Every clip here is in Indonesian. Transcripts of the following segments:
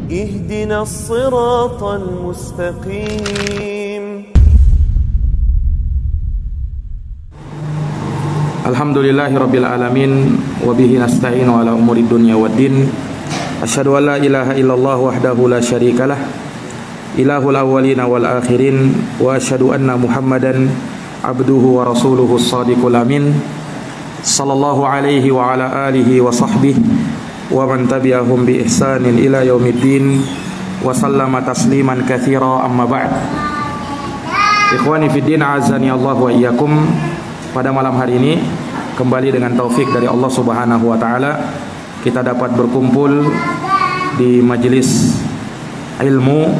اهدنا الصراط المستقيم. Alhamdulillahi rabbil alamin wa bihi nasta'inu ala umuri dunya waddin. Asyhadu an la ilaha illallah wahdahu la syarikalah ilahul awwalina wal akhirin wa asyhadu anna Muhammadan abduhu wa rasuluhu shadiqul amin sallallahu alaihi wa ala alihi wa sahbihi wa man tabi'ahum bi ihsanin ila yaumiddin wa sallama tasliman katsira amma ba'd. Ikhwani fid din, azani Allah wa iyyakum. Pada malam hari ini kembali dengan taufik dari Allah Subhanahu wa taala kita dapat berkumpul di majelis ilmu.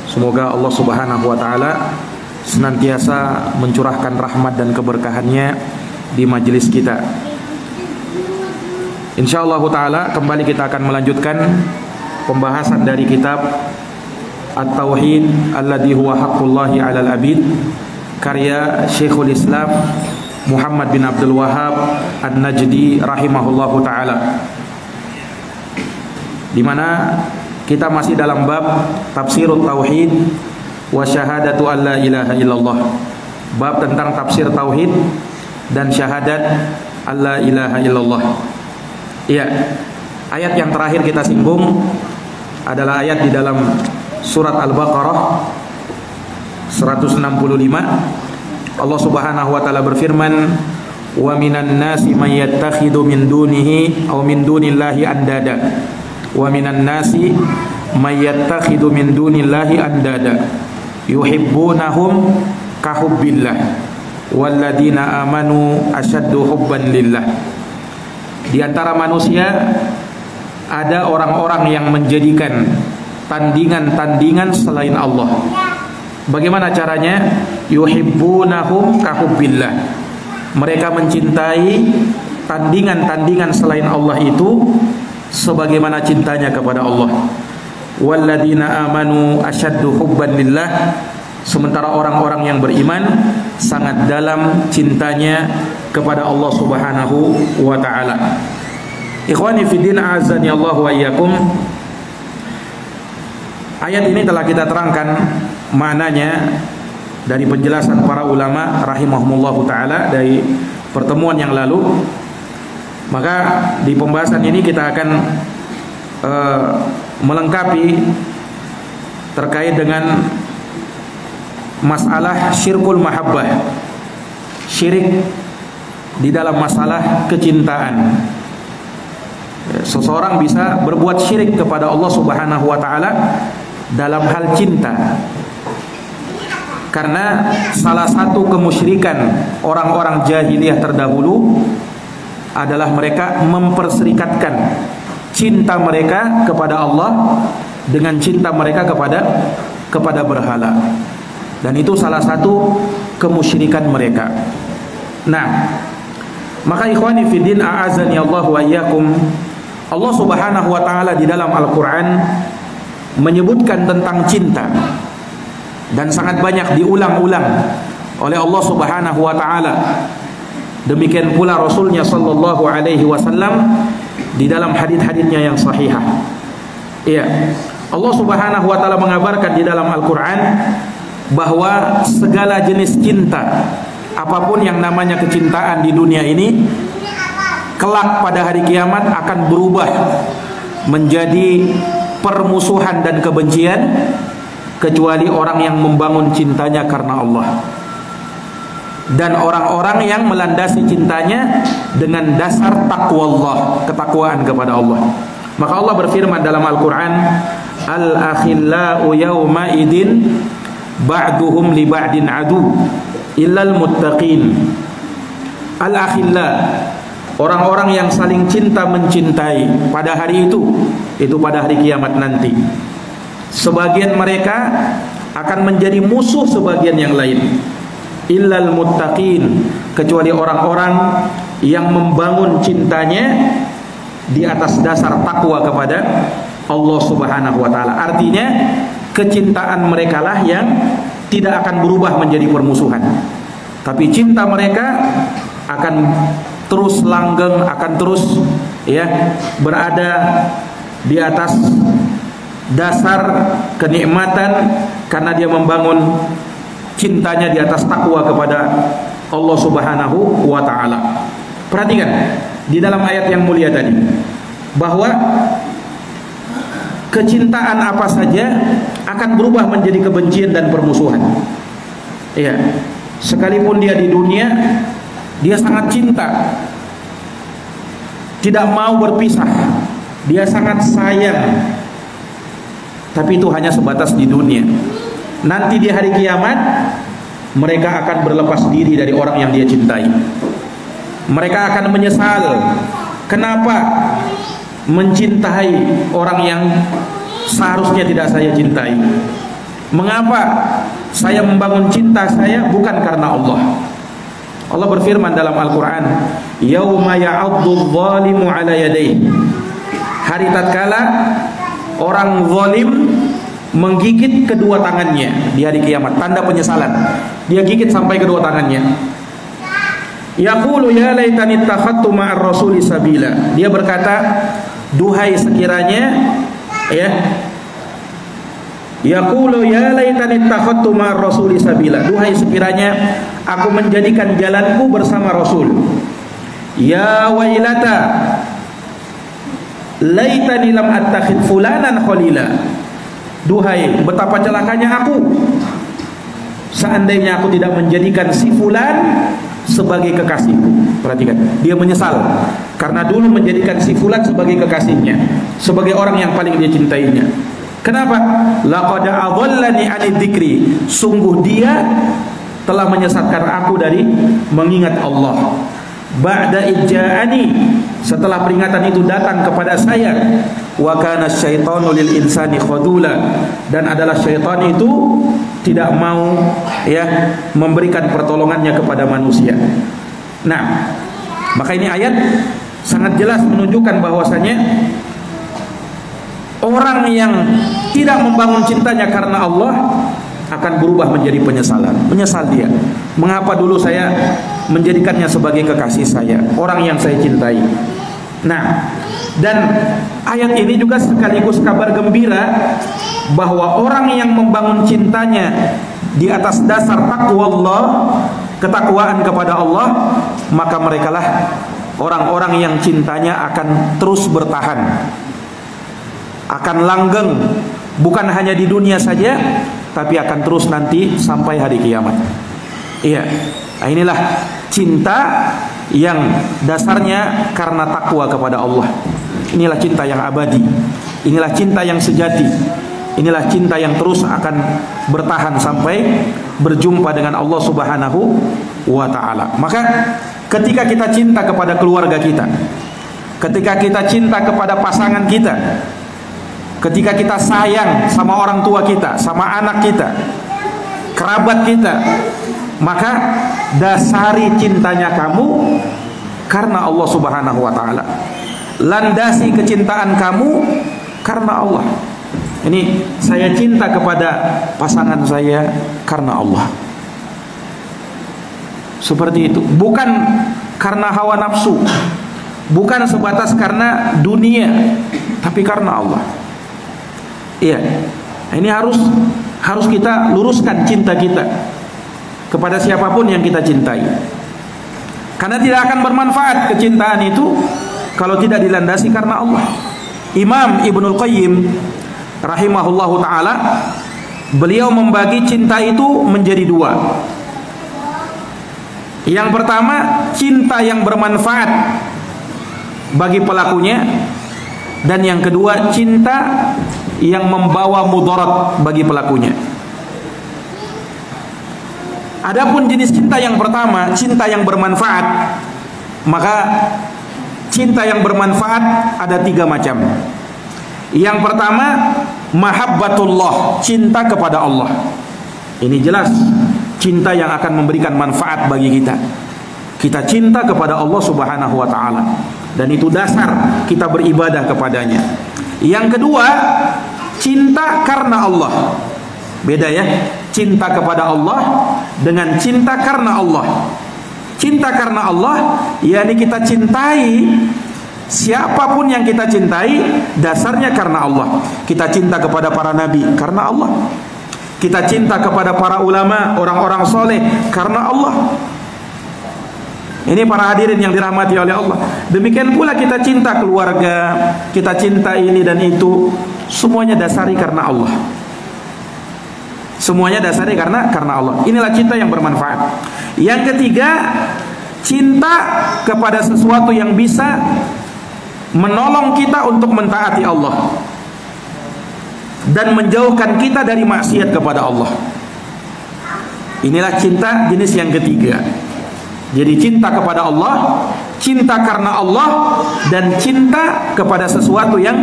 Semoga Allah Subhanahu wa taala senantiasa mencurahkan rahmat dan keberkahannya di majelis kita. Insyaallah taala kembali kita akan melanjutkan pembahasan dari kitab At-Tauhid alladhi huwa haqqullahi 'alal 'abid, karya Syekhul Islam Muhammad bin Abdul Wahhab An-Najdi rahimahullahu taala, di mana kita masih dalam bab tafsirut tauhid wa syahadatu alla ilaha illallah, bab tentang tafsir tauhid dan syahadat alla ilaha illallah. Iya, ayat yang terakhir kita singgung adalah ayat di dalam surat Al-Baqarah 165. Allah Subhanahu wa taala berfirman, "Wa minan nasi may yattakhidhu min dunihi aw min dunillahi andada." Wa minan nasi may yattakhidhu min dunillahi andada yuhibbunahum ka hubbillah walladzina amanu asyaddu hubban lillah. Di antara manusia ada orang-orang yang menjadikan tandingan-tandingan selain Allah. Bagaimana caranya? Yuhibbunahum kahubbillah. Mereka mencintai tandingan-tandingan selain Allah itu sebagaimana cintanya kepada Allah. Walladzina amanu asyaddu hubban lillah. Sementara orang-orang yang beriman sangat dalam cintanya kepada Allah Subhanahu wa taala. Ikhwani fiddin, azani Allah wa iyyakum. Ayat ini telah kita terangkan maknanya dari penjelasan para ulama rahimahumullahu taala dari pertemuan yang lalu. Maka di pembahasan ini kita akan melengkapi terkait dengan masalah syirkul mahabbah, syirik di dalam masalah kecintaan. Seseorang bisa berbuat syirik kepada Allah Subhanahu wa taala dalam hal cinta, karena salah satu kemusyrikan orang-orang jahiliyah terdahulu adalah mereka memperserikatkan cinta mereka kepada Allah dengan cinta mereka kepada berhala, dan itu salah satu kemusyrikan mereka. Nah, maka ikhwani fiddin, a'azani Allah wa iyyakum, Allah Subhanahu wa taala di dalam Al-Qur'an menyebutkan tentang cinta dan sangat banyak diulang-ulang oleh Allah Subhanahu wa taala. Demikian pula Rasulnya sallallahu alaihi wasallam di dalam hadis-hadisnya yang sahihah. Iya, Allah Subhanahu wa taala mengabarkan di dalam Al-Qur'an bahwa segala jenis cinta, apapun yang namanya kecintaan di dunia ini, kelak pada hari kiamat akan berubah menjadi permusuhan dan kebencian, kecuali orang yang membangun cintanya karena Allah dan orang-orang yang melandasi cintanya dengan dasar taqwallah, ketakwaan kepada Allah. Maka Allah berfirman dalam Al-Quran, "Al-akhillau yawma idin ba'duhum li ba'din adu illal muttaqin." Al-akhilla, orang-orang yang saling cinta mencintai pada hari itu pada hari kiamat nanti. Sebagian mereka akan menjadi musuh sebagian yang lain. Illal muttaqin, kecuali orang-orang yang membangun cintanya di atas dasar takwa kepada Allah Subhanahu wa taala. Artinya kecintaan mereka lah yang tidak akan berubah menjadi permusuhan, tapi cinta mereka akan terus langgeng, akan terus berada di atas dasar kenikmatan karena dia membangun cintanya di atas takwa kepada Allah Subhanahu wa taala. Perhatikan di dalam ayat yang mulia tadi bahwa kecintaan apa saja akan berubah menjadi kebencian dan permusuhan. Iya, sekalipun dia di dunia dia sangat cinta, tidak mau berpisah, dia sangat sayang, tapi itu hanya sebatas di dunia. Nanti di hari kiamat mereka akan berlepas diri dari orang yang dia cintai. Mereka akan menyesal kenapa mencintai orang yang seharusnya tidak saya cintai. Mengapa saya membangun cinta saya bukan karena Allah. Allah berfirman dalam Al-Quran, yauma ya'addu dhalimu ala yadayhi, hari tatkala orang zalim menggigit kedua tangannya di hari kiamat, tanda penyesalan. Dia gigit sampai kedua tangannya. Yaqulu ya laitani ittakhadtu ma'ar rasuli sabila. Dia berkata, duhai sekiranya ya. Yaqulu ya laitani ittakhadtu ma'ar rasuli sabila. Duhai sekiranya aku menjadikan jalanku bersama Rasul. Ya wailata laitani lam attakhid fulanan khalila. Duhai betapa celakanya aku, seandainya aku tidak menjadikan si fulan sebagai kekasihku. Perhatikan, dia menyesal karena dulu menjadikan si fulan sebagai kekasihnya, sebagai orang yang paling dia cintainya. Kenapa? Laqad adallani 'ani dzikri. Sungguh dia telah menyesatkan aku dari mengingat Allah. Ba'da ijja'ani, setelah peringatan itu datang kepada saya. Wa kana syaitanu lil insani khadula, dan adalah syaitan itu tidak mau ya memberikan pertolongannya kepada manusia. Nah, maka ini ayat sangat jelas menunjukkan bahwasanya orang yang tidak membangun cintanya karena Allah akan berubah menjadi penyesalan. Menyesal dia, mengapa dulu saya menjadikannya sebagai kekasih saya, orang yang saya cintai. Nah, dan ayat ini juga sekaligus kabar gembira bahwa orang yang membangun cintanya di atas dasar takwa Allah, ketakwaan kepada Allah, maka merekalah orang-orang yang cintanya akan terus bertahan, akan langgeng, bukan hanya di dunia saja, tapi akan terus nanti sampai hari kiamat. Iya, nah inilah cinta yang dasarnya karena takwa kepada Allah. Inilah cinta yang abadi, inilah cinta yang sejati, inilah cinta yang terus akan bertahan sampai berjumpa dengan Allah Subhanahu wa ta'ala. Maka ketika kita cinta kepada keluarga kita, ketika kita cinta kepada pasangan kita, ketika kita sayang sama orang tua kita, sama anak kita, kerabat kita, maka dasari cintanya kamu karena Allah Subhanahu wa ta'ala. Landasi kecintaan kamu karena Allah. Ini saya cinta kepada pasangan saya karena Allah. Seperti itu, bukan karena hawa nafsu, bukan sebatas karena dunia, tapi karena Allah. Iya, ini harus kita luruskan cinta kita kepada siapapun yang kita cintai, karena tidak akan bermanfaat kecintaan itu kalau tidak dilandasi karena Allah. Imam Ibnul Qayyim rahimahullahu ta'ala, beliau membagi cinta itu menjadi dua. Yang pertama, cinta yang bermanfaat bagi pelakunya, dan yang kedua, cinta yang membawa mudarat bagi pelakunya. Adapun jenis cinta yang pertama, cinta yang bermanfaat, maka cinta yang bermanfaat ada 3 macam. Yang pertama, mahabbatullah, cinta kepada Allah. Ini jelas cinta yang akan memberikan manfaat bagi kita. Kita cinta kepada Allah Subhanahu wa ta'ala, dan itu dasar kita beribadah kepadanya. Yang kedua, cinta karena Allah. Beda ya, cinta kepada Allah dengan cinta karena Allah. Cinta karena Allah, yakni kita cintai Siapapun yang kita cintai, dasarnya karena Allah. Kita cinta kepada para nabi karena Allah. Kita cinta kepada para ulama, orang-orang soleh karena Allah. Ini para hadirin yang dirahmati oleh Allah. Demikian pula kita cinta keluarga, kita cinta ini dan itu, semuanya dasari karena Allah. Semuanya dasari karena Allah. Inilah cinta yang bermanfaat. Yang ketiga, cinta kepada sesuatu yang bisa menolong kita untuk mentaati Allah dan menjauhkan kita dari maksiat kepada Allah. Inilah cinta jenis yang ketiga. Jadi cinta kepada Allah, cinta karena Allah, dan cinta kepada sesuatu yang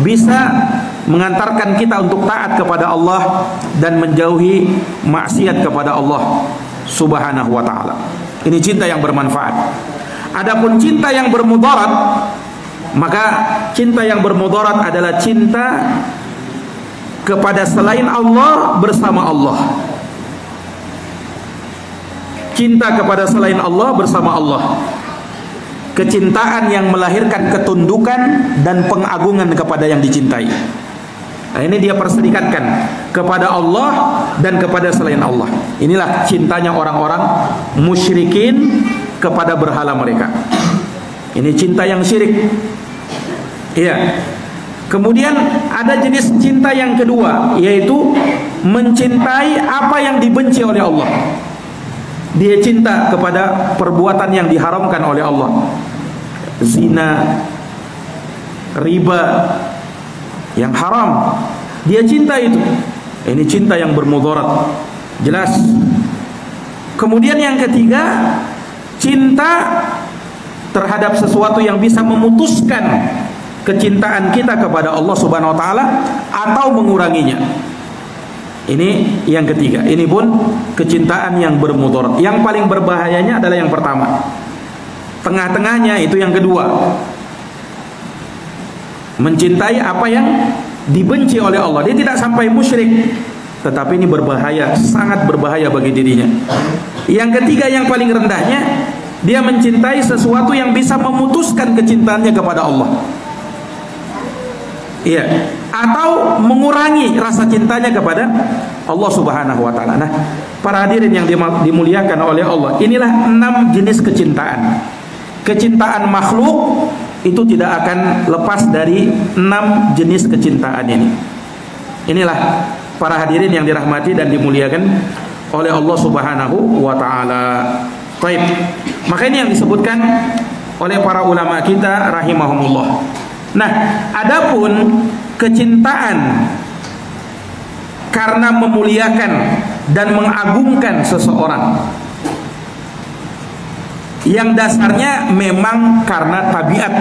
bisa mengantarkan kita untuk taat kepada Allah dan menjauhi maksiat kepada Allah Subhanahu wa ta'ala. Ini cinta yang bermanfaat. Adapun cinta yang bermudarat, maka cinta yang bermudarat adalah cinta kepada selain Allah bersama Allah. Cinta kepada selain Allah bersama Allah. Kecintaan yang melahirkan ketundukan dan pengagungan kepada yang dicintai. Nah, ini dia perserikatkan kepada Allah dan kepada selain Allah. Inilah cintanya orang-orang musyrikin kepada berhala mereka. Ini cinta yang syirik. Iya. Kemudian ada jenis cinta yang kedua, yaitu mencintai apa yang dibenci oleh Allah. Dia cinta kepada perbuatan yang diharamkan oleh Allah. Zina, riba, yang haram, dia cinta itu. Ini cinta yang bermudarat, jelas. Kemudian yang ketiga, cinta terhadap sesuatu yang bisa memutuskan kecintaan kita kepada Allah Subhanahu wa ta'ala atau menguranginya. Ini yang ketiga. Ini pun kecintaan yang bermudarat. Yang paling berbahayanya adalah yang pertama. Tengah-tengahnya itu yang kedua. Mencintai apa yang dibenci oleh Allah. Dia tidak sampai musyrik, tetapi ini berbahaya, sangat berbahaya bagi dirinya. Yang ketiga yang paling rendahnya, dia mencintai sesuatu yang bisa memutuskan kecintaannya kepada Allah. Iya, atau mengurangi rasa cintanya kepada Allah Subhanahu wa ta'ala. Nah, para hadirin yang dimuliakan oleh Allah, inilah 6 jenis kecintaan. Kecintaan makhluk itu tidak akan lepas dari 6 jenis kecintaan ini. Inilah para hadirin yang dirahmati dan dimuliakan oleh Allah Subhanahu wa ta'ala. Baik. Maka ini yang disebutkan oleh para ulama kita rahimahumullah. Nah, adapun kecintaan karena memuliakan dan mengagungkan seseorang yang dasarnya memang karena tabiat,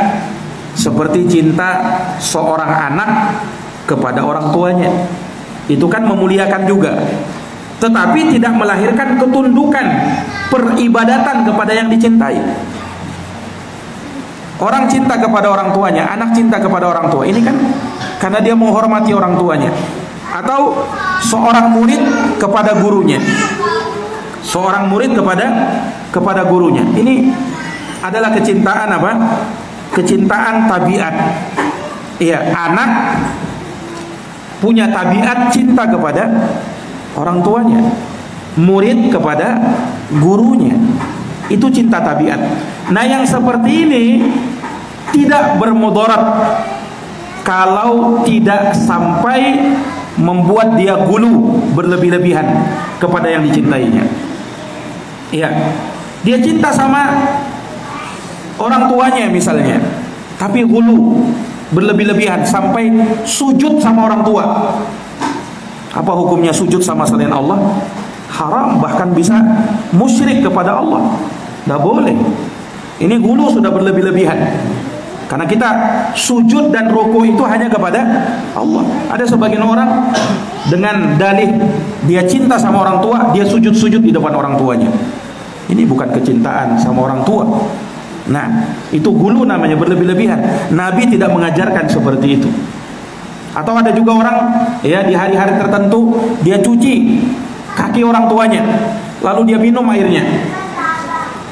seperti cinta seorang anak kepada orang tuanya, itu kan memuliakan juga, tetapi tidak melahirkan ketundukan peribadatan kepada yang dicintai. Orang cinta kepada orang tuanya, anak cinta kepada orang tua, ini kan karena dia menghormati orang tuanya. Atau seorang murid kepada gurunya, seorang murid kepada gurunya. Ini adalah kecintaan apa? Kecintaan tabiat. Iya, anak punya tabiat cinta kepada orang tuanya, murid kepada gurunya. Itu cinta tabiat. Nah, yang seperti ini tidak bermudarat kalau tidak sampai membuat dia gulu, berlebih-lebihan kepada yang dicintainya. Iya, dia cinta sama orang tuanya misalnya, tapi gulu, berlebih-lebihan sampai sujud sama orang tua. Apa hukumnya sujud sama selain Allah? Haram, bahkan bisa musyrik kepada Allah. Tidak boleh. Ini gulu sudah berlebih-lebihan. Karena kita sujud dan ruku itu hanya kepada Allah. Ada sebagian orang dengan dalih dia cinta sama orang tua, dia sujud-sujud di depan orang tuanya. Ini bukan kecintaan sama orang tua. Nah, itu gulu namanya, berlebih-lebihan. Nabi tidak mengajarkan seperti itu. Atau ada juga orang ya di hari-hari tertentu dia cuci kaki orang tuanya, lalu dia minum airnya.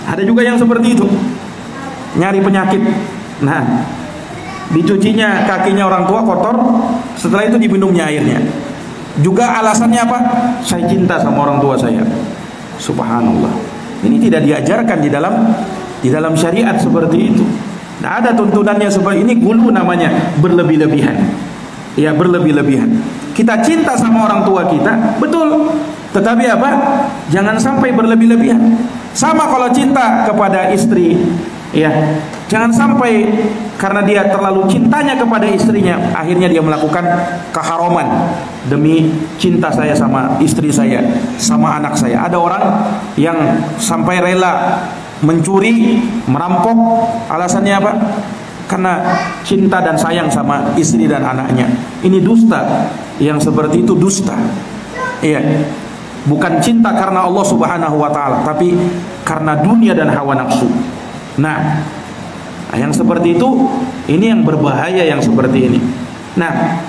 Ada juga yang seperti itu, nyari penyakit. Nah, dicucinya kakinya orang tua kotor, setelah itu diminumnya airnya. Juga alasannya apa? Saya cinta sama orang tua saya. Subhanallah. Ini tidak diajarkan di dalam syariat seperti itu. Nah, ada tuntunannya seperti ini, gulu namanya, berlebih-lebihan. Ya, berlebih-lebihan. Kita cinta sama orang tua kita, betul. Tetapi apa? Jangan sampai berlebih-lebihan. Sama kalau cinta kepada istri, ya, jangan sampai karena dia terlalu cintanya kepada istrinya, akhirnya dia melakukan keharaman demi cinta saya sama istri saya, sama anak saya. Ada orang yang sampai rela mencuri, merampok, alasannya apa? Karena cinta dan sayang sama istri dan anaknya. Ini dusta. Yang seperti itu dusta. Iya. Bukan cinta karena Allah Subhanahu wa taala, tapi karena dunia dan hawa nafsu. Nah, yang seperti itu, ini yang berbahaya yang seperti ini. Nah,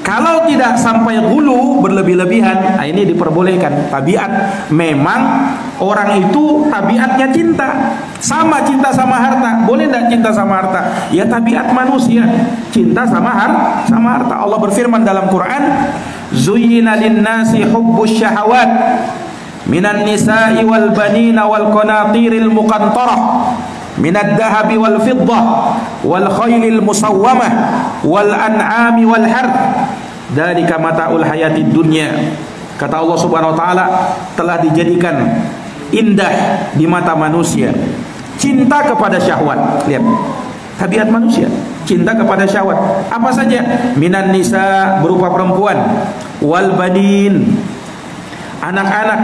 kalau tidak sampai hulu berlebih-lebihan, nah ini diperbolehkan. Tabiat memang orang itu tabiatnya cinta, sama cinta sama harta. Boleh tidak cinta sama harta? Ya tabiat manusia, cinta sama harta. Allah berfirman dalam Quran, "Zuyyina lin-nasi hubbus syahawat minan nisa'i wal banina wal qanatiril muqantarah minad dahabi wal fiddah wal khailil musawwamah wal an'ami wal harth dzalika mata'ul hayatid dunya." Kata Allah Subhanahu wa taala, telah dijadikan indah di mata manusia cinta kepada syahwat. Lihat, tabiat manusia cinta kepada syahwat. Apa saja? Minan nisa, berupa perempuan, wal banin, anak-anak,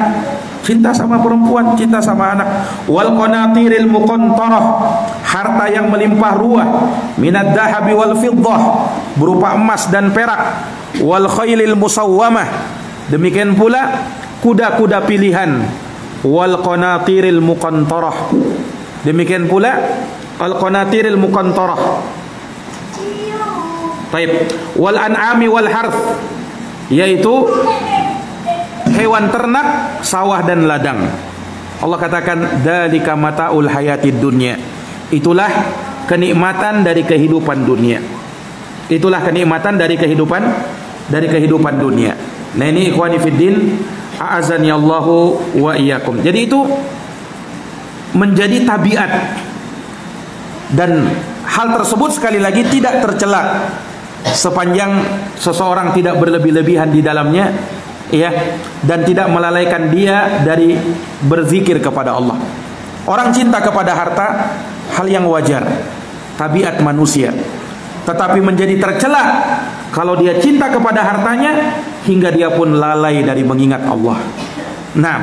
cinta sama perempuan, cinta sama anak, wal qanatiril muqantarah, harta yang melimpah ruah, minad dahabi wal fiddah, berupa emas dan perak, wal khailil musawwamah, demikian pula kuda-kuda pilihan, wal qanatiril muqantarah, demikian pula al qanatiril muqantarah. Baik, wal an'ami wal harth, yaitu hewan ternak, sawah dan ladang. Allah katakan dzalika mataul hayatid dunya. Itulah kenikmatan dari kehidupan dunia. Itulah kenikmatan dari kehidupan dunia. Nah, ini ikhwani fiddin, a'azani Allahu wa iyyakum. Jadi itu menjadi tabiat, dan hal tersebut sekali lagi tidak tercela sepanjang seseorang tidak berlebih-lebihan di dalamnya, ya, dan tidak melalaikan dia dari berzikir kepada Allah. Orang cinta kepada harta hal yang wajar, tabiat manusia. Tetapi menjadi tercela kalau dia cinta kepada hartanya hingga dia pun lalai dari mengingat Allah. Nah,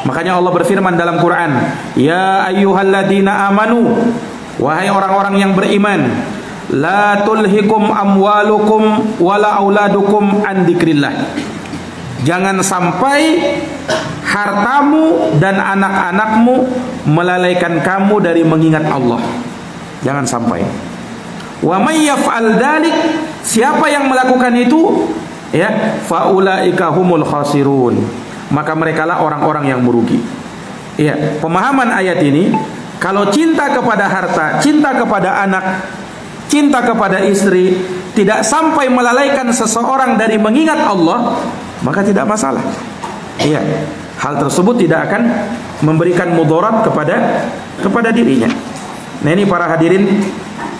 makanya Allah berfirman dalam Quran, "Ya ayyuhalladzina amanu", wahai orang-orang yang beriman, "La tulhikum amwalukum wala auladukum an dzikrillah." Jangan sampai hartamu dan anak-anakmu melalaikan kamu dari mengingat Allah. Jangan sampai. Wa may yaf'al dzalik, siapa yang melakukan itu, ya, faulaika humul khasirun, maka merekalah orang-orang yang merugi. Ya, pemahaman ayat ini, kalau cinta kepada harta, cinta kepada anak, cinta kepada istri tidak sampai melalaikan seseorang dari mengingat Allah, maka tidak masalah. Iya, hal tersebut tidak akan memberikan mudarat kepada dirinya. Nah, ini para hadirin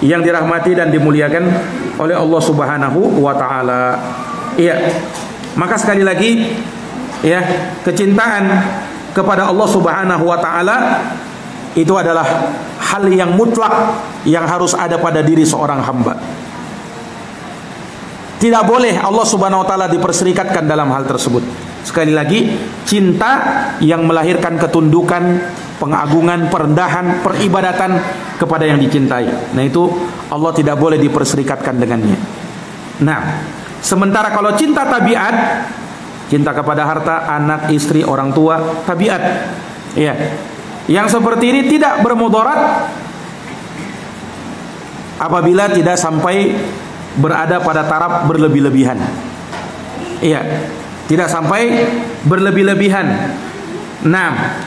yang dirahmati dan dimuliakan oleh Allah Subhanahu wa taala. Iya. Maka sekali lagi, ya, kecintaan kepada Allah Subhanahu wa taala itu adalah hal yang mutlak yang harus ada pada diri seorang hamba. Tidak boleh Allah Subhanahu wa taala diperserikatkan dalam hal tersebut. Sekali lagi, cinta yang melahirkan ketundukan, pengagungan, perendahan, peribadatan kepada yang dicintai. Nah, itu Allah tidak boleh diperserikatkan dengannya. Nah, sementara kalau cinta tabiat, cinta kepada harta, anak, istri, orang tua, tabiat, ya, yang seperti ini tidak bermudarat apabila tidak sampai berada pada taraf berlebih-lebihan. Iya, tidak sampai berlebih-lebihan. Nah,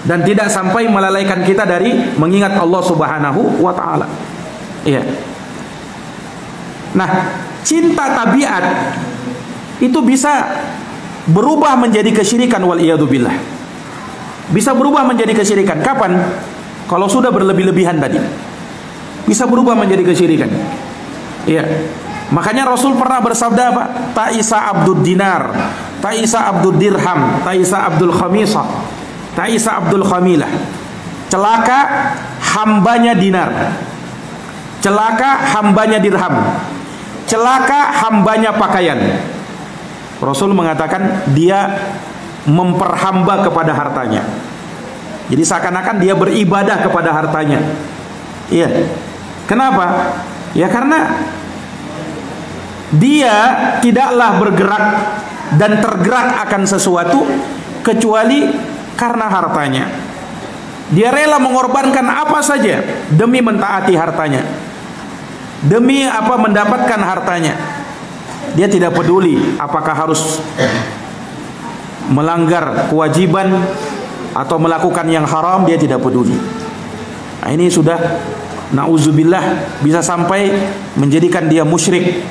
dan tidak sampai melalaikan kita dari mengingat Allah Subhanahu wa taala. Iya. Nah, cinta tabiat itu bisa berubah menjadi kesyirikan, wal iyadu billah. Bisa berubah menjadi kesyirikan. Kapan? Kalau sudah berlebih-lebihan tadi. Bisa berubah menjadi kesyirikan. Iya. Makanya Rasul pernah bersabda apa? Ta'isa abdud dinar, ta'isa abdud dirham, ta'isa abdul khamisah, ta'isa abdul khamilah. Celaka hambanya dinar, celaka hambanya dirham, celaka hambanya pakaian. Rasul mengatakan dia memperhamba kepada hartanya. Jadi seakan-akan dia beribadah kepada hartanya. Iya. Kenapa? Ya karena dia tidaklah bergerak dan tergerak akan sesuatu kecuali karena hartanya. Dia rela mengorbankan apa saja demi mentaati hartanya, demi apa mendapatkan hartanya. Dia tidak peduli apakah harus melanggar kewajiban atau melakukan yang haram, dia tidak peduli. Nah, ini sudah na'udzubillah bisa sampai menjadikan dia musyrik,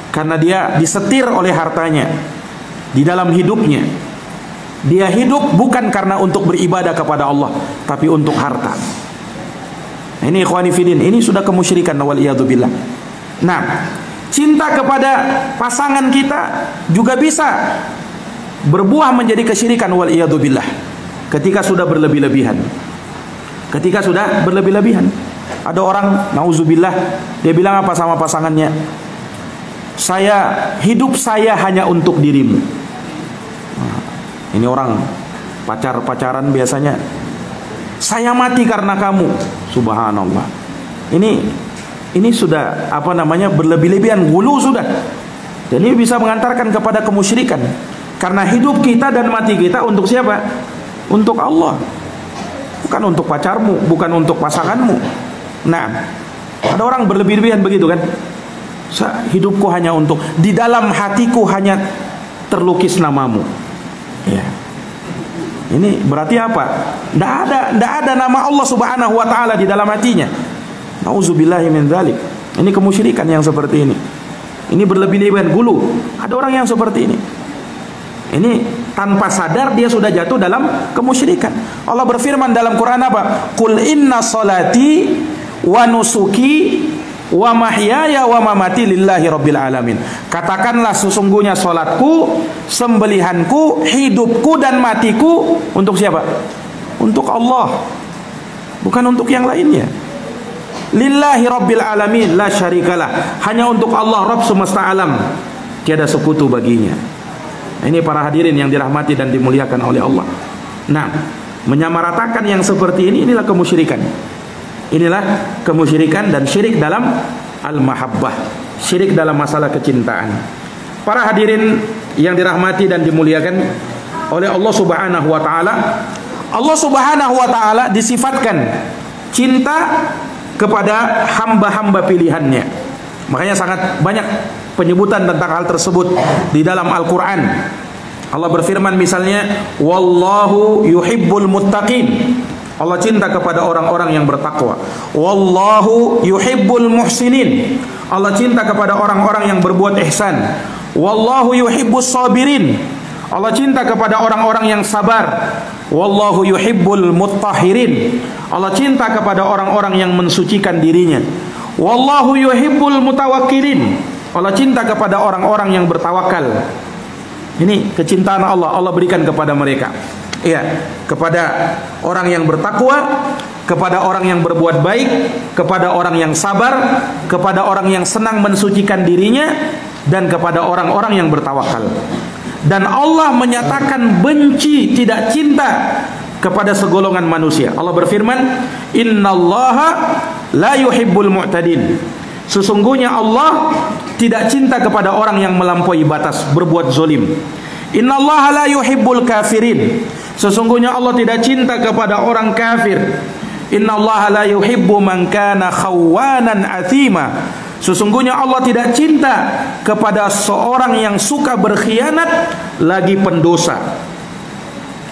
karena dia disetir oleh hartanya di dalam hidupnya. Dia hidup bukan karena untuk beribadah kepada Allah, tapi untuk harta. Ini ikhwani fillah, ini sudah kemusyrikan, wal iyadu billah. Nah, cinta kepada pasangan kita juga bisa berbuah menjadi kesyirikan, wal iyadu billah, ketika sudah berlebih-lebihan. Ketika sudah berlebih-lebihan. Ada orang, nauzubillah, dia bilang apa sama pasangannya? Hidup saya hanya untuk dirimu. Nah, ini orang pacaran biasanya, saya mati karena kamu. Subhanallah. Ini sudah apa namanya, berlebih-lebihan, gulu sudah. Dan ini bisa mengantarkan kepada kemusyrikan. Karena hidup kita dan mati kita untuk siapa? Untuk Allah. Bukan untuk pacarmu, bukan untuk pasanganmu. Nah, ada orang berlebih-lebihan begitu kan? Hidupku hanya untuk, di dalam hatiku hanya terlukis namamu. Ya. Ini berarti apa? Tidak ada nama Allah Subhanahu wa taala di dalam hatinya. Nauzubillahi min dzalik. Ini kemusyrikan yang seperti ini. Ini berlebih-lebihan, gulu. Ada orang yang seperti ini. Ini tanpa sadar dia sudah jatuh dalam kemusyrikan. Allah berfirman dalam Quran apa? Qul inna salati wa nusuki wa mahyaya wa mamati lillahi rabbil alamin. Katakanlah sesungguhnya salatku, sembelihanku, hidupku dan matiku untuk siapa? Untuk Allah, bukan untuk yang lainnya. Lillahi rabbil alamin la syarikalah. Hanya untuk Allah, Rabb semesta alam, tiada sekutu baginya. Ini para hadirin yang dirahmati dan dimuliakan oleh Allah. Nah, menyamaratakan yang seperti ini, inilah kemusyrikan. Inilah kemusyrikan dan syirik dalam al-mahabbah, syirik dalam masalah kecintaan. Para hadirin yang dirahmati dan dimuliakan oleh Allah Subhanahu wa taala, Allah Subhanahu wa taala disifatkan cinta kepada hamba-hamba pilihannya. Makanya sangat banyak penyebutan tentang hal tersebut di dalam Al-Qur'an. Allah berfirman misalnya, wallahu yuhibbul muttaqin. Allah cinta kepada orang-orang yang bertakwa. Wallahu yuhibbul muhsinin. Allah cinta kepada orang-orang yang berbuat ihsan. Wallahu yuhibbus sabirin. Allah cinta kepada orang-orang yang sabar. Wallahu yuhibbul muttahirin. Allah cinta kepada orang-orang yang mensucikan dirinya. Wallahu yuhibbul mutawakkilin. Allah cinta kepada orang-orang yang bertawakal. Ini kecintaan Allah, Allah berikan kepada mereka. Iya, kepada orang yang bertakwa, kepada orang yang berbuat baik, kepada orang yang sabar, kepada orang yang senang mensucikan dirinya, dan kepada orang-orang yang bertawakal. Dan Allah menyatakan benci, tidak cinta kepada segolongan manusia. Allah berfirman, innallaha la yuhibbul mu'tadin. Sesungguhnya Allah tidak cinta kepada orang yang melampaui batas, berbuat zalim. Innallaha la yuhibbul kafirin. Sesungguhnya Allah tidak cinta kepada orang kafir. Innallaha la yuhibbu man kana khawanan athima. Sesungguhnya Allah tidak cinta kepada seorang yang suka berkhianat lagi pendosa.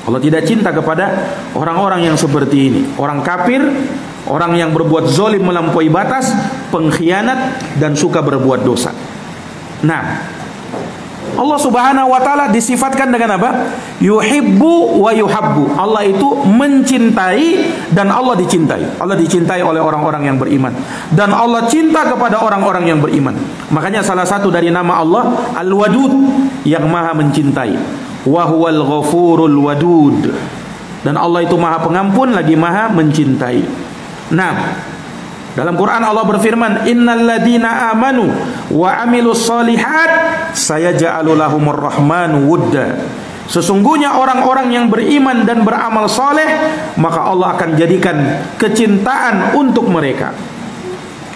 Allah tidak cinta kepada orang-orang yang seperti ini, orang kafir, orang yang berbuat zalim melampaui batas, pengkhianat, dan suka berbuat dosa. Nah, Allah Subhanahu wa taala disifatkan dengan apa? Yuhibbu wa yuhabbu. Allah itu mencintai dan Allah dicintai. Allah dicintai oleh orang-orang yang beriman dan Allah cinta kepada orang-orang yang beriman. Makanya salah satu dari nama Allah Al-Wadud, yang Maha mencintai. Wa huwal ghafurul wadud. Dan Allah itu Maha pengampun lagi Maha mencintai. Nah, dalam Quran Allah berfirman, innal ladina amanu wa amilus solihat sayaj'alu lahumur rahmanu wudda. Sesungguhnya orang-orang yang beriman dan beramal soleh, maka Allah akan jadikan kecintaan untuk mereka.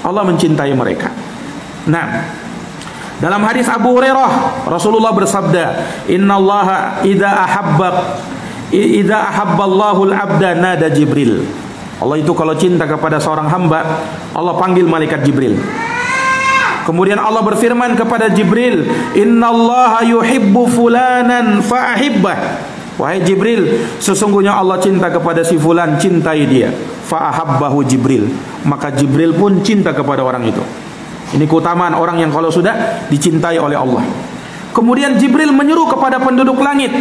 Allah mencintai mereka. Nah, dalam hadis Abu Hurairah, Rasulullah bersabda, innallaha idza ahabballahu al-abda nada Jibril. Allah itu kalau cinta kepada seorang hamba, Allah panggil malaikat Jibril. Kemudian Allah berfirman kepada Jibril, innallaha yuhibbu fulanan fa'ahibbah. Wahai Jibril, sesungguhnya Allah cinta kepada si fulan, cintai dia. Fa'ahabbahu Jibril. Maka Jibril pun cinta kepada orang itu. Ini keutamaan orang yang kalau sudah dicintai oleh Allah. Kemudian Jibril menyuruh kepada penduduk langit,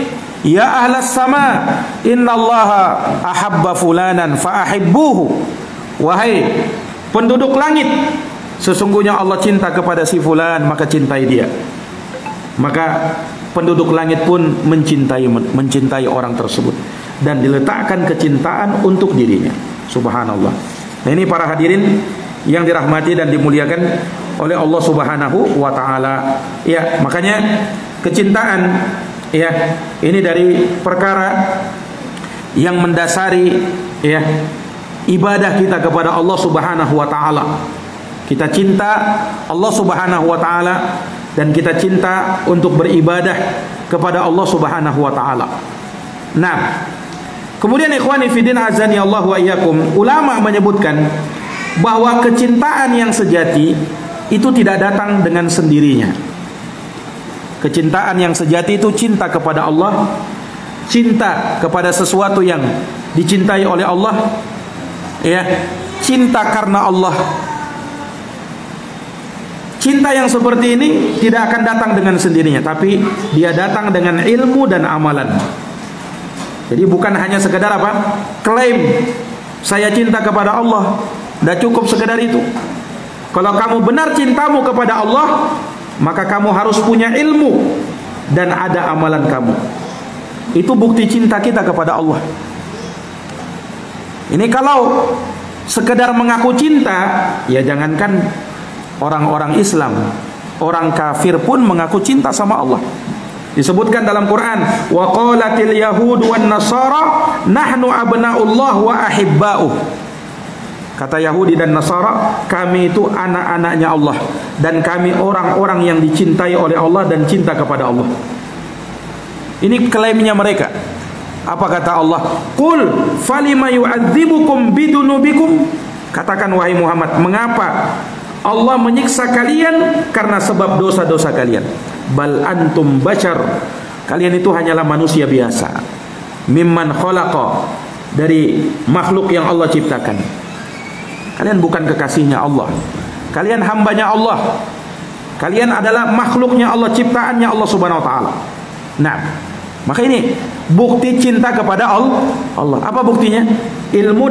ya ahlas sama, innallaha ahabba fulanan fa'ahibbuhu. Wahai penduduk langit, sesungguhnya Allah cinta kepada si fulan, maka cintai dia. Maka penduduk langit pun mencintai orang tersebut dan diletakkan kecintaan untuk dirinya. Subhanallah. Nah, ini para hadirin yang dirahmati dan dimuliakan oleh Allah Subhanahu wa taala. Ya, makanya kecintaan, ya, ini dari perkara yang mendasari, ya, ibadah kita kepada Allah Subhanahu wa taala. Kita cinta Allah Subhanahu wa taala dan kita cinta untuk beribadah kepada Allah Subhanahu wa taala. Nah, kemudian ikhwani fillah azani Allah wa iyyakum, ulama menyebutkan bahwa kecintaan yang sejati itu tidak datang dengan sendirinya. Kecintaan yang sejati itu cinta kepada Allah, cinta kepada sesuatu yang dicintai oleh Allah, ya, cinta karena Allah. Cinta yang seperti ini tidak akan datang dengan sendirinya, tapi dia datang dengan ilmu dan amalan. Jadi bukan hanya sekedar apa? Klaim saya cinta kepada Allah, tidak cukup sekedar itu. Kalau kamu benar cintamu kepada Allah, maka kamu harus punya ilmu dan ada amalan kamu. Itu bukti cinta kita kepada Allah. Ini kalau sekedar mengaku cinta, ya jangankan orang-orang Islam, orang kafir pun mengaku cinta sama Allah. Disebutkan dalam Quran, wa qalatil yahud wan nasara nahnu abna'ullah wa ahibba'uh. Kata Yahudi dan Nasara, kami itu anak-anaknya Allah dan kami orang-orang yang dicintai oleh Allah dan cinta kepada Allah. Ini klaimnya mereka. Apa kata Allah? Qul falima yu'adzibukum bidunubikum. Katakan wahai Muhammad, mengapa Allah menyiksa kalian karena sebab dosa-dosa kalian? Bal antum bashar. Kalian itu hanyalah manusia biasa. Mimman khalaqa, dari makhluk yang Allah ciptakan. Kalian bukan kekasihnya Allah. Kalian hambanya Allah. Kalian adalah makhluknya Allah, ciptaannya Allah Subhanahu wa taala. Nah, maka ini bukti cinta kepada Allah. Apa buktinya? Ilmu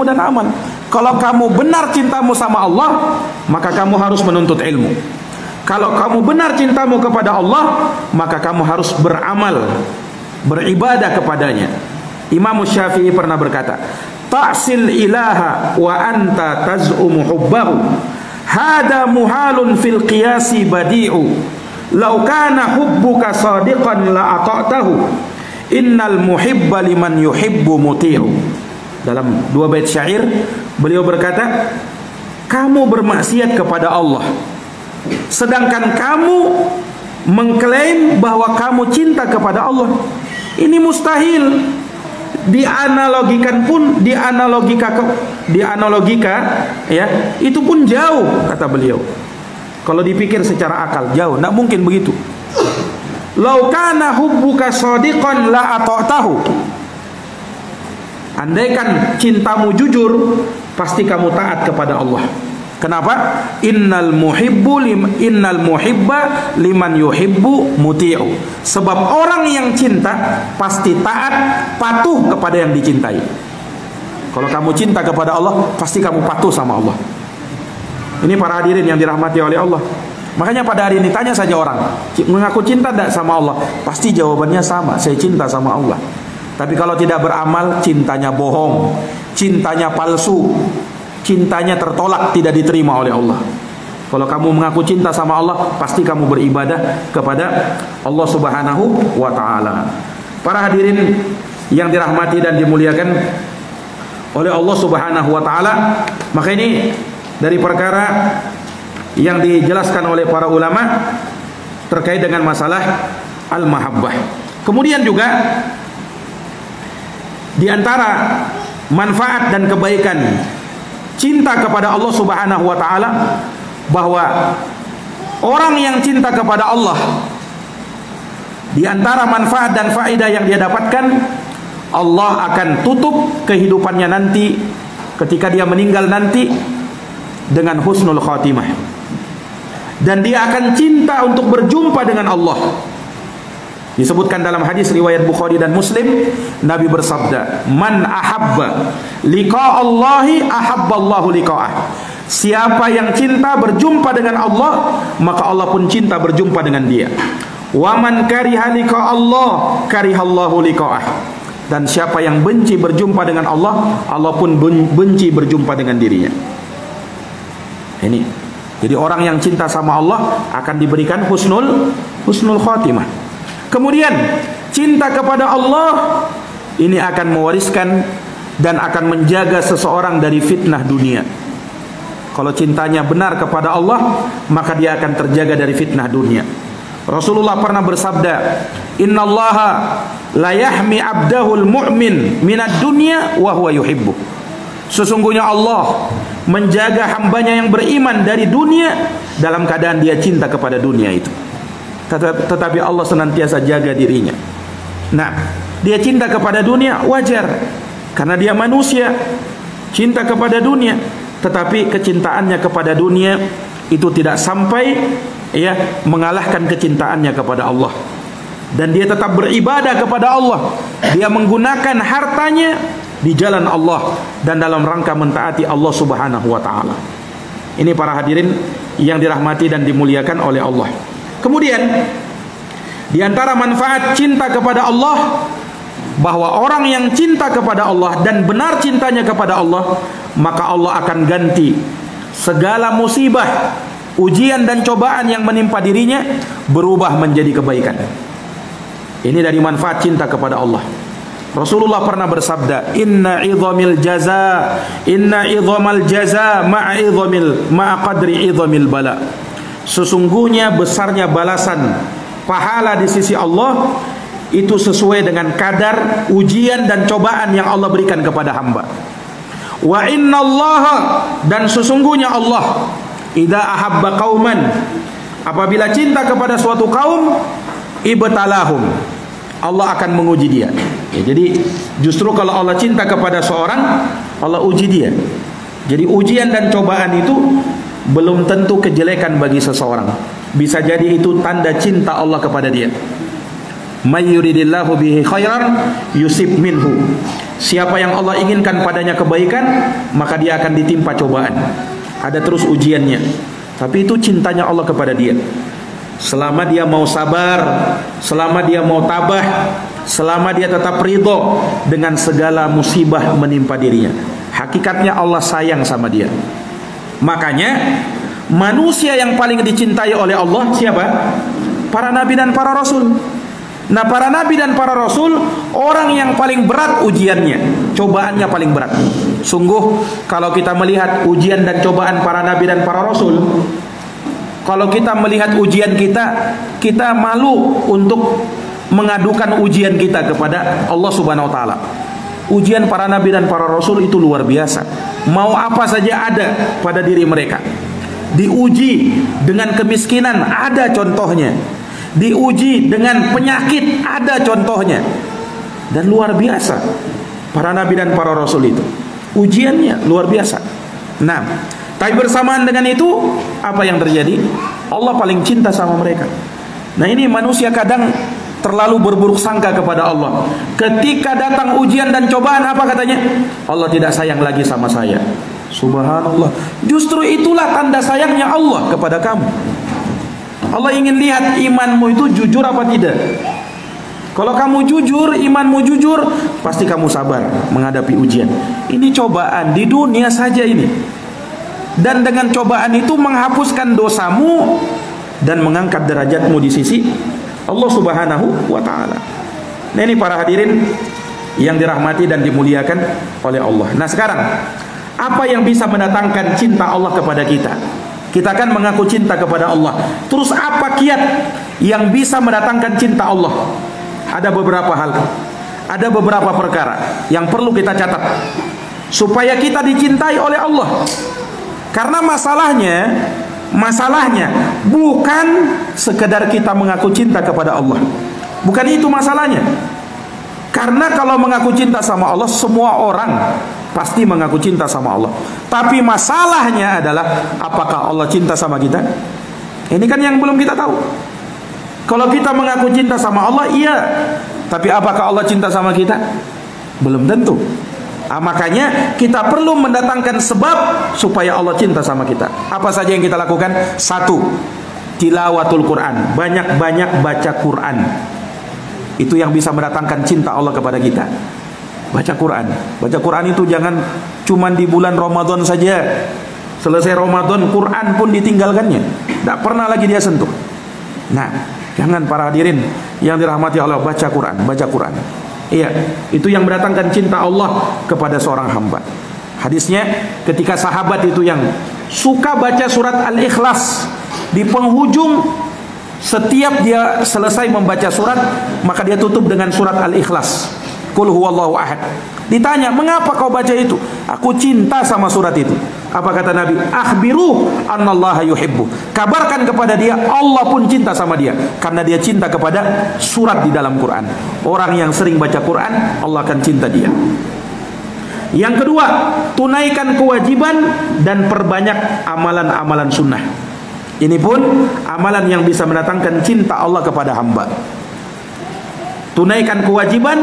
dan amal. Kalau kamu benar cintamu sama Allah, maka kamu harus menuntut ilmu. Kalau kamu benar cintamu kepada Allah, maka kamu harus beramal, beribadah kepadanya. Imam Syafi'i pernah berkata, ta'sil ilaha wa anta taz'umu hubbahu hada muhalun fil qiyasi badi'u law kana hubbuka sadiqan la ata'tahu innal muhibba liman yuhibbu muti'u. Dalam dua bait syair beliau berkata, kamu bermaksiat kepada Allah sedangkan kamu mengklaim bahwa kamu cinta kepada Allah. Ini mustahil. Dianalogikan pun dianalogika ya, itu pun jauh kata beliau. Kalau dipikir secara akal jauh, tidak mungkin begitu. "Lau kana hubbuka shadiqan la ata'tahu." Andaikan cintamu jujur, pasti kamu taat kepada Allah. Kenapa? Innal muhibba liman yuhibbu muti'u. Sebab orang yang cinta pasti taat, patuh kepada yang dicintai. Kalau kamu cinta kepada Allah, pasti kamu patuh sama Allah. Ini para hadirin yang dirahmati oleh Allah. Makanya pada hari ini tanya saja orang, mengaku cinta tidak sama Allah? Pasti jawabannya sama, saya cinta sama Allah. Tapi kalau tidak beramal, cintanya bohong, cintanya palsu, cintanya tertolak, tidak diterima oleh Allah. Kalau kamu mengaku cinta sama Allah, pasti kamu beribadah kepada Allah Subhanahu wa ta'ala. Para hadirin yang dirahmati dan dimuliakan oleh Allah Subhanahu wa ta'ala, maka ini dari perkara yang dijelaskan oleh para ulama terkait dengan masalah al-mahabbah. Kemudian juga di antara manfaat dan kebaikan cinta kepada Allah Subhanahu wa ta'ala, bahwa orang yang cinta kepada Allah, di antara manfaat dan faedah yang dia dapatkan, Allah akan tutup kehidupannya nanti ketika dia meninggal nanti dengan husnul khatimah, dan dia akan cinta untuk berjumpa dengan Allah. Disebutkan dalam hadis riwayat Bukhari dan Muslim, Nabi bersabda, "Man ahabba liqa'allahi ahabballahu liqa'ah." Siapa yang cinta berjumpa dengan Allah, maka Allah pun cinta berjumpa dengan dia. "Wa man kariha liqa'allah karihallahu liqa'ah." Dan siapa yang benci berjumpa dengan Allah, Allah pun benci berjumpa dengan dirinya. Ini. Jadi orang yang cinta sama Allah akan diberikan husnul khatimah. Kemudian cinta kepada Allah ini akan mewariskan dan akan menjaga seseorang dari fitnah dunia. Kalau cintanya benar kepada Allah, maka dia akan terjaga dari fitnah dunia. Rasulullah pernah bersabda, "Innallaha la yahmi 'abdahul mu'min minad dunya wa huwa yuhibbu." Sesungguhnya Allah menjaga hambanya yang beriman dari dunia dalam keadaan dia cinta kepada dunia itu. Tetapi Allah senantiasa jaga dirinya. Nah, dia cinta kepada dunia wajar, karena dia manusia, cinta kepada dunia. Tetapi kecintaannya kepada dunia itu tidak sampai mengalahkan kecintaannya kepada Allah. Dan dia tetap beribadah kepada Allah. Dia menggunakan hartanya di jalan Allah dan dalam rangka mentaati Allah Subhanahu wa ta'ala. Ini para hadirin yang dirahmati dan dimuliakan oleh Allah. Kemudian di antara manfaat cinta kepada Allah, bahwa orang yang cinta kepada Allah dan benar cintanya kepada Allah, maka Allah akan ganti segala musibah, ujian dan cobaan yang menimpa dirinya berubah menjadi kebaikan. Ini dari manfaat cinta kepada Allah. Rasulullah pernah bersabda, "Inna idhamil jaza ma'a qadri idhamil bala." Sesungguhnya besarnya balasan pahala di sisi Allah itu sesuai dengan kadar ujian dan cobaan yang Allah berikan kepada hamba. Wa innallaha, dan sesungguhnya Allah, idza ahabba qauman, apabila cinta kepada suatu kaum, ibtalahum, Allah akan menguji dia. Jadi justru kalau Allah cinta kepada seorang, Allah uji dia. Jadi ujian dan cobaan itu belum tentu kejelekan bagi seseorang. Bisa jadi itu tanda cinta Allah kepada dia. May yuridillahu bihi khairan yusib minhu. Siapa yang Allah inginkan padanya kebaikan, maka dia akan ditimpa cobaan. Ada terus ujiannya. Tapi itu cintanya Allah kepada dia. Selama dia mau sabar, selama dia mau tabah, selama dia tetap ridho dengan segala musibah menimpa dirinya, hakikatnya Allah sayang sama dia. Makanya manusia yang paling dicintai oleh Allah siapa? Para nabi dan para rasul. Nah, para nabi dan para rasul, orang yang paling berat ujiannya, cobaannya paling berat. Sungguh kalau kita melihat ujian dan cobaan para nabi dan para rasul, kalau kita melihat ujian kita, kita malu untuk mengadukan ujian kita kepada Allah Subhanahu wa taala. Ujian para nabi dan para rasul itu luar biasa. Mau apa saja ada pada diri mereka. Diuji dengan kemiskinan, ada contohnya. diuji dengan penyakit, ada contohnya. Dan luar biasa para nabi dan para rasul itu, ujiannya luar biasa. Nah, tapi bersamaan dengan itu, apa yang terjadi? Allah paling cinta sama mereka. Nah, ini manusia kadang terlalu berburuk sangka kepada Allah. Ketika datang ujian dan cobaan, apa katanya? Allah tidak sayang lagi sama saya. Subhanallah. Justru itulah tanda sayangnya Allah kepada kamu. Allah ingin lihat imanmu itu jujur apa tidak. Kalau kamu jujur, imanmu jujur, pasti kamu sabar menghadapi ujian. Ini cobaan di dunia saja ini. Dan dengan cobaan itu menghapuskan dosamu dan mengangkat derajatmu di sisi Allah Subhanahu wa ta'ala. Nah, ini para hadirin yang dirahmati dan dimuliakan oleh Allah. Nah, sekarang apa yang bisa mendatangkan cinta Allah kepada kita? Kita kan mengaku cinta kepada Allah. Terus apa kiat yang bisa mendatangkan cinta Allah? Ada beberapa hal, ada beberapa perkara yang perlu kita catat supaya kita dicintai oleh Allah. Karena masalahnya bukan sekedar kita mengaku cinta kepada Allah. Bukan itu masalahnya. Karena kalau mengaku cinta sama Allah, semua orang pasti mengaku cinta sama Allah. Tapi masalahnya adalah, apakah Allah cinta sama kita? Ini kan yang belum kita tahu. Kalau kita mengaku cinta sama Allah, iya. Tapi apakah Allah cinta sama kita? Belum tentu. Makanya kita perlu mendatangkan sebab supaya Allah cinta sama kita. Apa saja yang kita lakukan? 1. Tilawatul Quran. Banyak-banyak baca Quran. Itu yang bisa mendatangkan cinta Allah kepada kita. Baca Quran. Baca Quran itu jangan cuma di bulan Ramadan saja. Selesai Ramadan, Quran pun ditinggalkannya. Tidak pernah lagi dia sentuh. Nah, jangan para hadirin yang dirahmati Allah, baca Quran, baca Quran. Iya, itu yang mendatangkan cinta Allah kepada seorang hamba. Hadisnya ketika sahabat itu yang suka baca surat Al-Ikhlas, di penghujung setiap dia selesai membaca surat, maka dia tutup dengan surat Al-Ikhlas. Qul huwallahu ahad. Ditanya, "Mengapa kau baca itu?" "Aku cinta sama surat itu." Apa kata Nabi? "Akhbiru annallaha yuhibbu." Kabarkan kepada dia, Allah pun cinta sama dia, karena dia cinta kepada surat di dalam Quran. Orang yang sering baca Quran, Allah akan cinta dia. Yang kedua, tunaikan kewajiban dan perbanyak amalan-amalan sunnah. Ini pun amalan yang bisa mendatangkan cinta Allah kepada hamba. Tunaikan kewajiban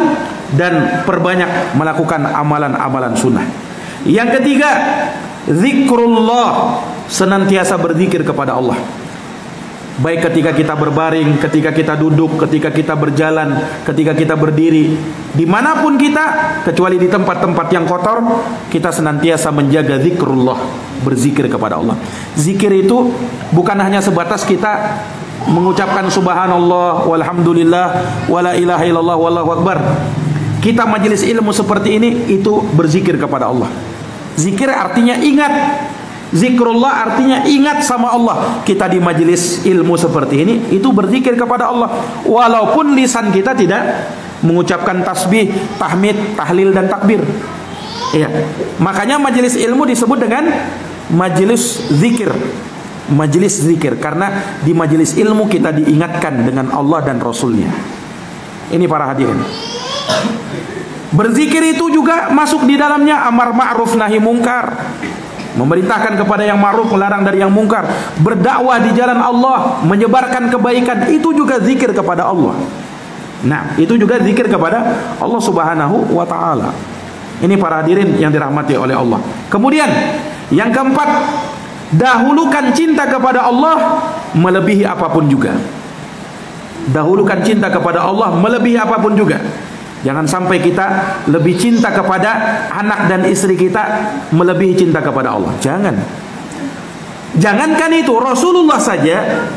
dan perbanyak melakukan amalan-amalan sunnah. Yang ketiga, zikrullah, senantiasa berzikir kepada Allah. Baik ketika kita berbaring, ketika kita duduk, ketika kita berjalan, ketika kita berdiri, dimanapun kita, kecuali di tempat-tempat yang kotor, kita senantiasa menjaga zikrullah, berzikir kepada Allah. Zikir itu bukan hanya sebatas kita mengucapkan subhanallah, walhamdulillah, wala ilaha illallah, wallahu akbar. Kita majelis ilmu seperti ini, itu berzikir kepada Allah. Zikir artinya ingat. Zikrullah artinya ingat sama Allah. Kita di majelis ilmu seperti ini, itu berzikir kepada Allah. Walaupun lisan kita tidak mengucapkan tasbih, tahmid, tahlil dan takbir. Iya. Makanya majelis ilmu disebut dengan majelis zikir. Majelis zikir, karena di majelis ilmu kita diingatkan dengan Allah dan Rasulnya. Ini para hadirin. Berzikir itu juga masuk di dalamnya amar ma'ruf nahi mungkar. Memerintahkan kepada yang ma'ruf, melarang dari yang mungkar. Berdakwah di jalan Allah, menyebarkan kebaikan, itu juga zikir kepada Allah. Nah, itu juga zikir kepada Allah Subhanahu wa ta'ala. Ini para hadirin yang dirahmati oleh Allah. Kemudian yang keempat, dahulukan cinta kepada Allah melebihi apapun juga. Dahulukan cinta kepada Allah melebihi apapun juga. Jangan sampai kita lebih cinta kepada anak dan istri kita melebihi cinta kepada Allah. Jangankan itu, Rasulullah saja,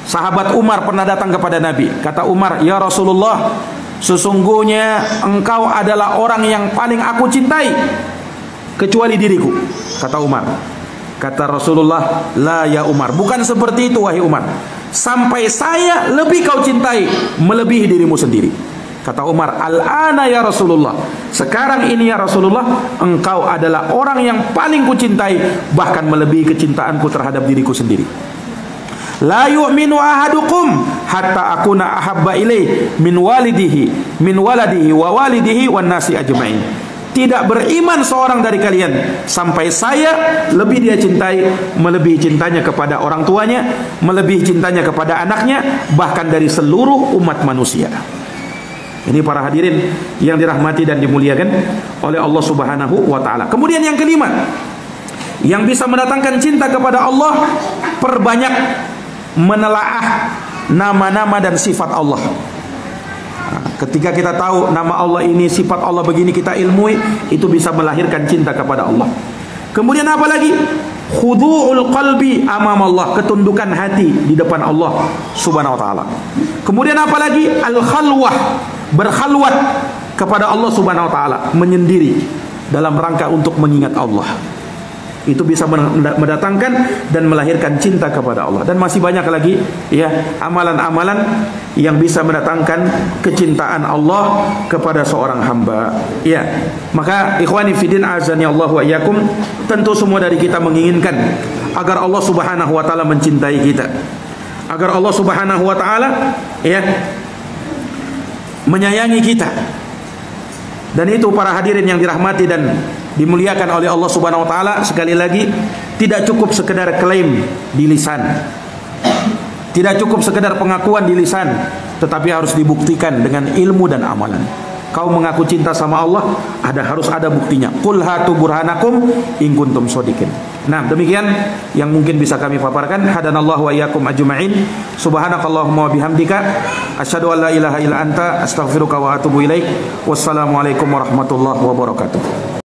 sahabat Umar pernah datang kepada Nabi. Kata Umar, "Ya Rasulullah, sesungguhnya engkau adalah orang yang paling aku cintai kecuali diriku." Kata Umar. Kata Rasulullah, "La ya Umar, bukan seperti itu wahai Umar. Sampai saya lebih kau cintai melebihi dirimu sendiri." Kata Umar, "Al-ana ya Rasulullah, sekarang ini ya Rasulullah, engkau adalah orang yang paling kucintai, bahkan melebihi kecintaanku terhadap diriku sendiri." La yu'minu ahadukum hatta akuna ahabba ilaih min waladihi wa walidihi wan nasi ajma'in. Tidak beriman seorang dari kalian sampai saya lebih dia cintai, melebihi cintanya kepada orang tuanya, melebihi cintanya kepada anaknya, bahkan dari seluruh umat manusia. Ini para hadirin yang dirahmati dan dimuliakan oleh Allah Subhanahu wa taala. Kemudian yang kelima, yang bisa mendatangkan cinta kepada Allah, perbanyak menelaah nama-nama dan sifat Allah. Ketika kita tahu nama Allah ini, sifat Allah begini, kita ilmui, itu bisa melahirkan cinta kepada Allah. Kemudian apa lagi? Khudu'ul qalbi amam Allah, ketundukan hati di depan Allah Subhanahu wa taala. Kemudian apa lagi? Al-khalwah, berkhalwat kepada Allah Subhanahu wa taala, menyendiri dalam rangka untuk mengingat Allah. Itu bisa mendatangkan dan melahirkan cinta kepada Allah. Dan masih banyak lagi ya amalan-amalan yang bisa mendatangkan kecintaan Allah kepada seorang hamba. Ya, maka ikhwani fiddin azani Allah wa iyyakum, tentu semua dari kita menginginkan agar Allah Subhanahu wa taala mencintai kita. Agar Allah Subhanahu wa taala ya menyayangi kita. Dan itu para hadirin yang dirahmati dan dimuliakan oleh Allah Subhanahu wa taala, sekali lagi tidak cukup sekedar klaim di lisan. Tidak cukup sekedar pengakuan di lisan, tetapi harus dibuktikan dengan ilmu dan amalan. Kau mengaku cinta sama Allah, harus ada buktinya. Qul hatu burhanakum in kuntum shodiqin. Nah, demikian yang mungkin bisa kami paparkan. Hadanallahu wa iyyakum ajma'in. Subhanakallahumma wa bihamdika asyhadu an la ilaha illa anta astaghfiruka wa atubu ilaik. Wassalamualaikum warahmatullahi wabarakatuh.